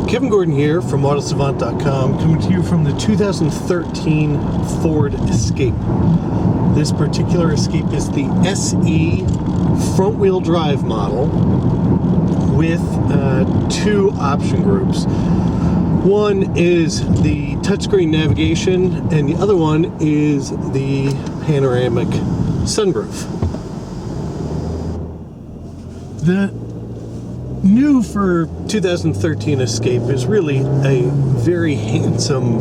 Kevin Gordon here from AutoSavant.com, coming to you from the 2013 Ford Escape. This particular Escape is the SE front-wheel drive model with two option groups. One is the touchscreen navigation, and the other one is the panoramic sunroof. The new for 2013 Escape is really a very handsome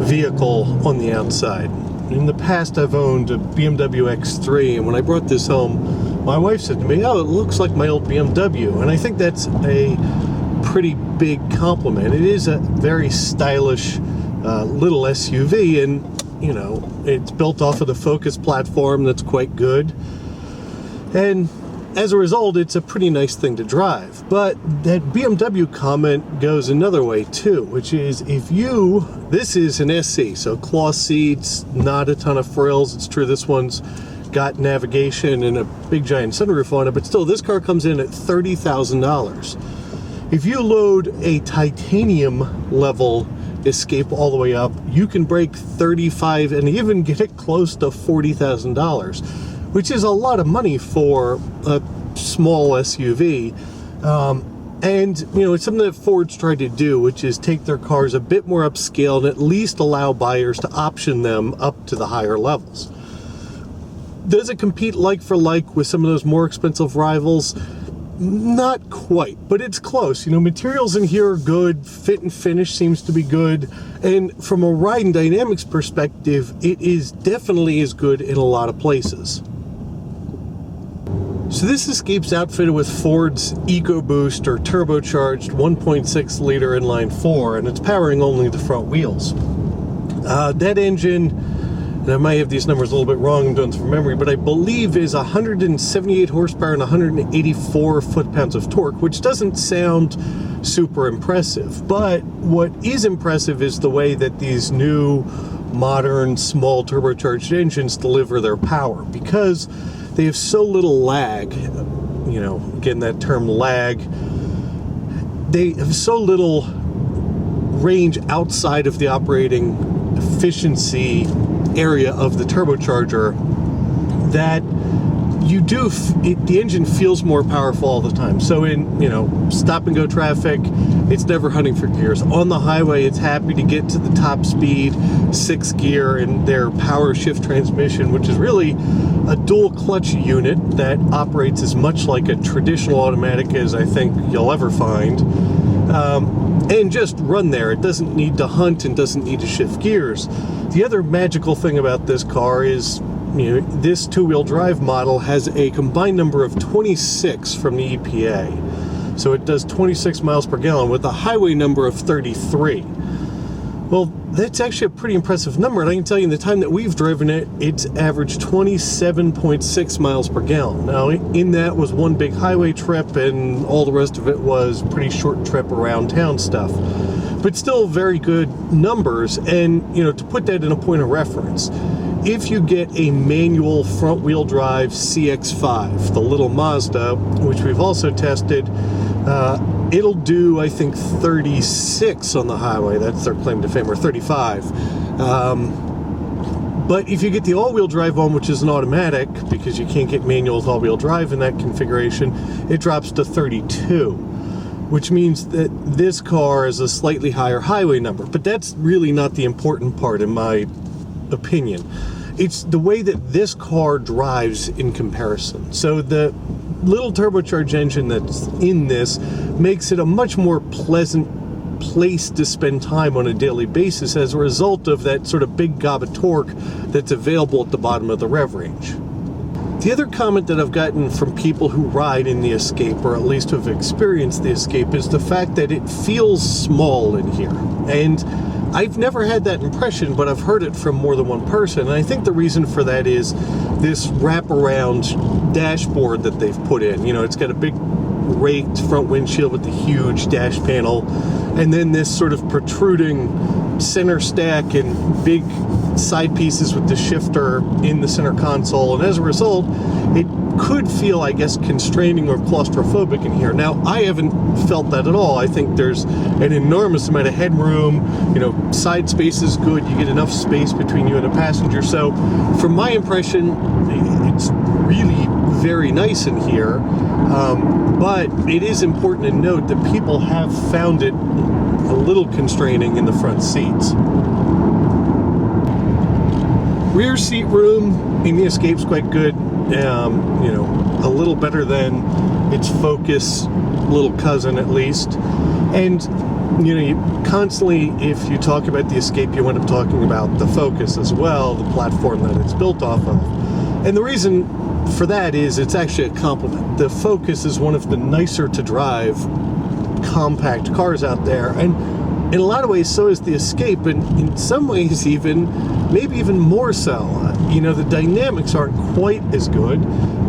vehicle on the outside. In the past, I've owned a BMW X3, and when I brought this home, my wife said to me, "Oh, it looks like my old BMW," and I think that's a pretty big compliment. It is a very stylish little SUV, and you know, it's built off of the Focus platform that's quite good, and as a result, it's a pretty nice thing to drive. But that BMW comment goes another way too, which is this is an SE, so cloth seats, not a ton of frills. It's true this one's got navigation and a big giant sunroof on it, but still this car comes in at $30,000. If you load a titanium level Escape all the way up, you can break $35,000 and even get it close to $40,000. Which is a lot of money for a small SUV. And, you know, it's something that Ford's tried to do, which is take their cars a bit more upscale and at least allow buyers to option them up to the higher levels. Does it compete like for like with some of those more expensive rivals? Not quite, but it's close. You know, materials in here are good, fit and finish seems to be good, and from a ride and dynamics perspective, it is definitely as good in a lot of places. So this Escape's outfitted with Ford's EcoBoost or turbocharged 1.6 liter inline 4, and it's powering only the front wheels. That engine, and I might have these numbers a little bit wrong, I'm doing this from memory, but I believe is 178 horsepower and 184 foot-pounds of torque, which doesn't sound super impressive. But what is impressive is the way that these new modern small turbocharged engines deliver their power, because they have so little lag. You know, again, that term lag, they have so little range outside of the operating efficiency area of the turbocharger that the engine feels more powerful all the time. So in, you know, stop and go traffic, it's never hunting for gears. On the highway, it's happy to get to the top speed 6 gear in their power shift transmission, which is really a dual clutch unit that operates as much like a traditional automatic as I think you'll ever find. And just run there. It doesn't need to hunt and doesn't need to shift gears. The other magical thing about this car is, you know, this two-wheel drive model has a combined number of 26 from the EPA. So it does 26 miles per gallon with a highway number of 33. Well, that's actually a pretty impressive number, and I can tell you in the time that we've driven it, it's averaged 27.6 miles per gallon. Now, in that was one big highway trip, and all the rest of it was pretty short trip around town stuff. But still very good numbers, and, you know, to put that in a point of reference, if you get a manual front-wheel drive CX-5, the little Mazda, which we've also tested, it'll do, I think, 36 on the highway. That's their claim to fame, or 35. But if you get the all-wheel drive one, which is an automatic, because you can't get manual with all-wheel drive in that configuration, it drops to 32, which means that this car is a slightly higher highway number. But that's really not the important part, in my opinion. It's the way that this car drives in comparison. So the little turbocharged engine that's in this makes it a much more pleasant place to spend time on a daily basis as a result of that sort of big gob of torque that's available at the bottom of the rev range. The other comment that I've gotten from people who ride in the Escape, or at least who have experienced the Escape, is the fact that it feels small in here. And I've never had that impression, but I've heard it from more than one person. And I think the reason for that is this wraparound dashboard that they've put in. You know, it's got a big raked front windshield with the huge dash panel, and then this sort of protruding center stack and big side pieces with the shifter in the center console. And as a result, it could feel, I guess, constraining or claustrophobic in here. Now, I haven't felt that at all. I think there's an enormous amount of headroom. Side space is good. You get enough space between you and a passenger. So, from my impression, it's really very nice in here. But it is important to note that people have found it a little constraining in the front seats. Rear seat room in the Escape's quite good. A little better than its Focus little cousin, at least. And you constantly, if you talk about the Escape, you end up talking about the Focus as well, the platform that it's built off of. And the reason for that is it's actually a compliment. The Focus is one of the nicer to drive compact cars out there, and in a lot of ways so is the Escape, and in some ways maybe even more so. The dynamics aren't quite as good,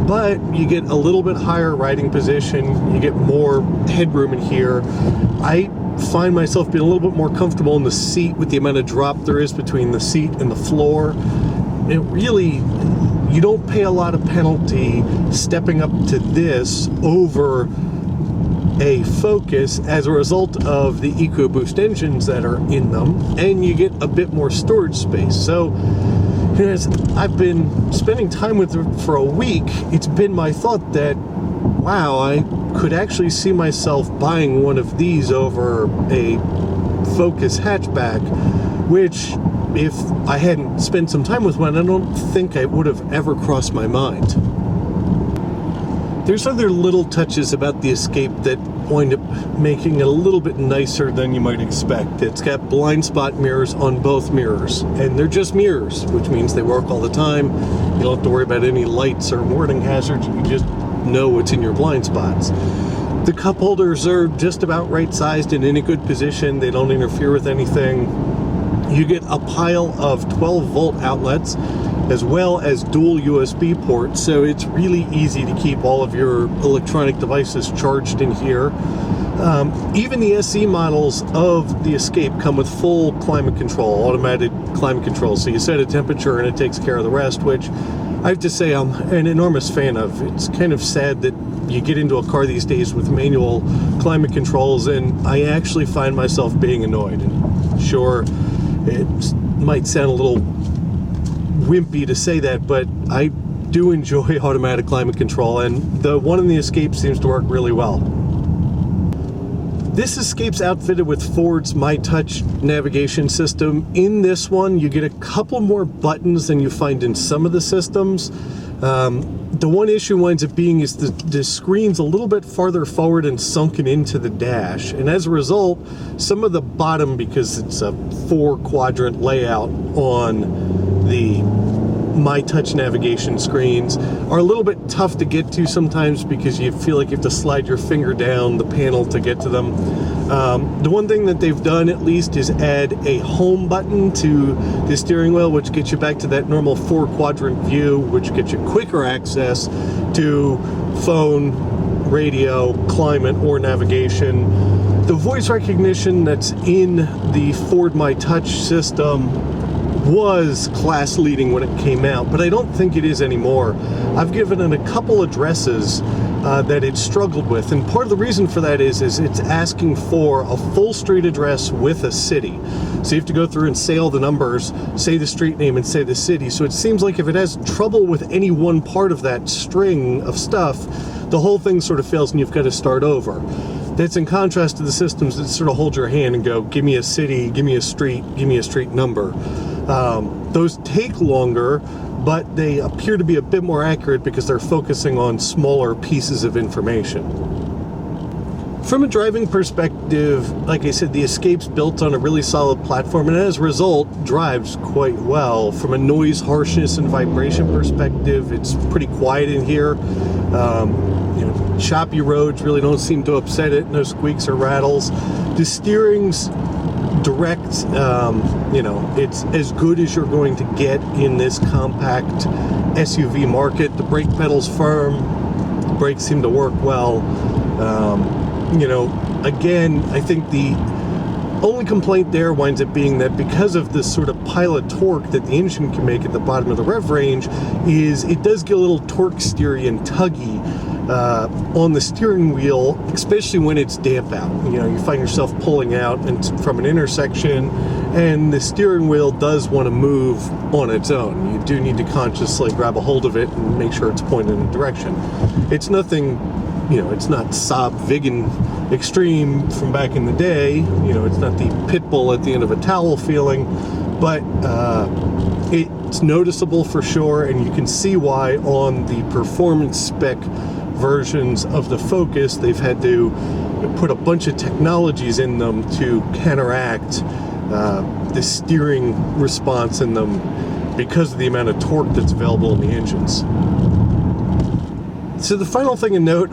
but you get a little bit higher riding position, you get more headroom in here. I find myself being a little bit more comfortable in the seat with the amount of drop there is between the seat and the floor. It really, you don't pay a lot of penalty stepping up to this over a Focus as a result of the EcoBoost engines that are in them, and you get a bit more storage space. So as I've been spending time with it for a week, it's been my thought that, wow, I could actually see myself buying one of these over a Focus hatchback, which, if I hadn't spent some time with one, I don't think I would have ever crossed my mind. There's other little touches about the Escape that wind up making it a little bit nicer than you might expect. It's got blind spot mirrors on both mirrors, and they're just mirrors, which means they work all the time. You don't have to worry about any lights or warning hazards. You just know what's in your blind spots. The cup holders are just about right sized and in a good position. They don't interfere with anything. You get a pile of 12-volt outlets as well as dual USB ports, so it's really easy to keep all of your electronic devices charged in here. Even the SE models of the Escape come with full climate control, automatic climate control, so you set a temperature and it takes care of the rest, which I have to say I'm an enormous fan of. It's kind of sad that you get into a car these days with manual climate controls, and I actually find myself being annoyed. And sure, it might sound a little wimpy to say that, but I do enjoy automatic climate control, and the one in the Escape seems to work really well. This Escape's outfitted with Ford's MyTouch navigation system. In this one, you get a couple more buttons than you find in some of the systems. The one issue winds up being is the screen's a little bit farther forward and sunken into the dash, and as a result, some of the bottom, because it's a 4-quadrant layout on the MyTouch navigation screens, are a little bit tough to get to sometimes because you feel like you have to slide your finger down the panel to get to them. The one thing that they've done, at least, is add a home button to the steering wheel, which gets you back to that normal 4-quadrant view, which gets you quicker access to phone, radio, climate, or navigation. The voice recognition that's in the Ford MyTouch system was class leading when it came out, but I don't think it is anymore. I've given it a couple addresses that it struggled with, and part of the reason for that is it's asking for a full street address with a city. So you have to go through and say all the numbers, say the street name, and say the city. So it seems like if it has trouble with any one part of that string of stuff, the whole thing sort of fails and you've got to start over. That's in contrast to the systems that sort of hold your hand and go, give me a city, give me a street number. Those take longer, but they appear to be a bit more accurate because they're focusing on smaller pieces of information. From a driving perspective, like I said, the Escape's built on a really solid platform, and as a result, drives quite well. From a noise, harshness, and vibration perspective, it's pretty quiet in here. Choppy roads really don't seem to upset it. No squeaks or rattles. The steering's direct. It's as good as you're going to get in this compact SUV market. The brake pedal's firm. The brakes seem to work well. Again, I think the Only complaint there winds up being that because of this sort of pile of torque that the engine can make at the bottom of the rev range, is it does get a little torque steery and tuggy on the steering wheel, especially when it's damp out. You know, you find yourself pulling out from an intersection, and the steering wheel does want to move on its own. You do need to consciously grab a hold of it and make sure it's pointed in a direction. It's nothing, you know, it's not Saab Viggen Extreme from back in the day. You know, it's not the pit bull at the end of a towel feeling, but it's noticeable for sure, and you can see why on the performance spec versions of the Focus they've had to put a bunch of technologies in them to counteract the steering response in them because of the amount of torque that's available in the engines. So the final thing to note,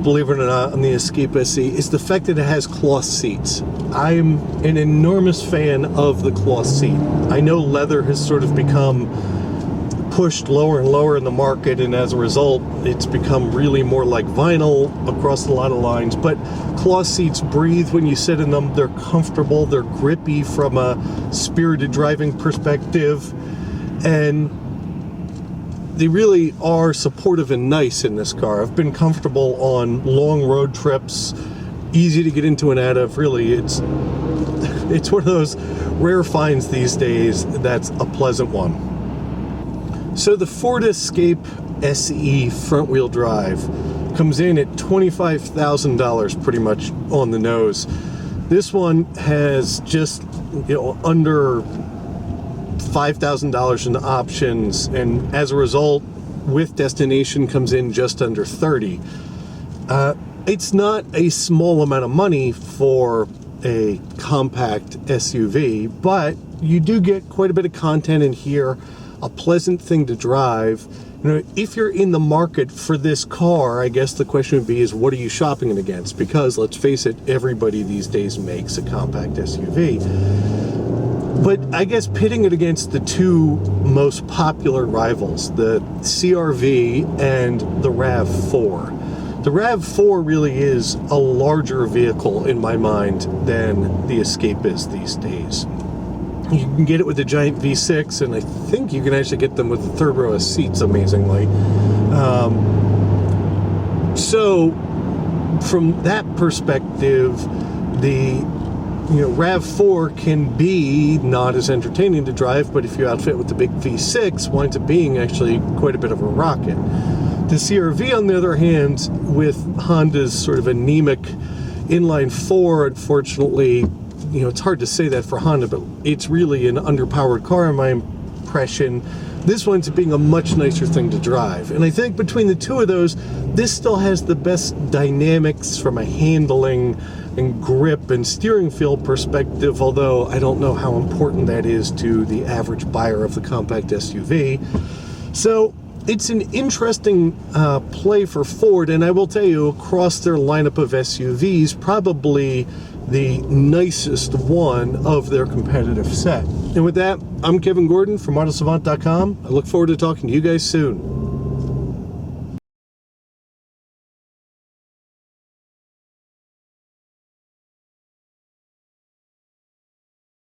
believe it or not, on the Escape SE is the fact that it has cloth seats. I'm an enormous fan of the cloth seat. I know leather has sort of become pushed lower and lower in the market, and as a result it's become really more like vinyl across a lot of lines, but cloth seats breathe when you sit in them. They're comfortable, they're grippy from a spirited driving perspective, and they really are supportive and nice in this car. I've been comfortable on long road trips, easy to get into and out of. Really, it's one of those rare finds these days that's a pleasant one. So the Ford Escape SE front-wheel drive comes in at $25,000, pretty much on the nose. This one has just, you know, under $5,000 in options, and as a result, with destination comes in just under $30,000. It's not a small amount of money for a compact SUV, but you do get quite a bit of content in here, a pleasant thing to drive. You know, if you're in the market for this car, I guess the question would be is what are you shopping it against? Because let's face it, everybody these days makes a compact SUV. But I guess pitting it against the two most popular rivals, the CR-V and the RAV4. The RAV4 really is a larger vehicle in my mind than the Escape is these days. You can get it with the giant V6, and I think you can actually get them with the third row of seats, amazingly. So from that perspective, the RAV4 can be not as entertaining to drive, but if you outfit with the big V6, winds up being actually quite a bit of a rocket. The CR-V, on the other hand, with Honda's sort of anemic inline four, unfortunately, it's hard to say that for Honda, but it's really an underpowered car in my impression. This winds up being a much nicer thing to drive. And I think between the two of those, this still has the best dynamics from a handling and grip and steering feel perspective, although I don't know how important that is to the average buyer of the compact SUV. So it's an interesting play for Ford, and I will tell you, across their lineup of SUVs, probably the nicest one of their competitive set. And with that, I'm Kevin Gordon from AutoSavant.com. I look forward to talking to you guys soon.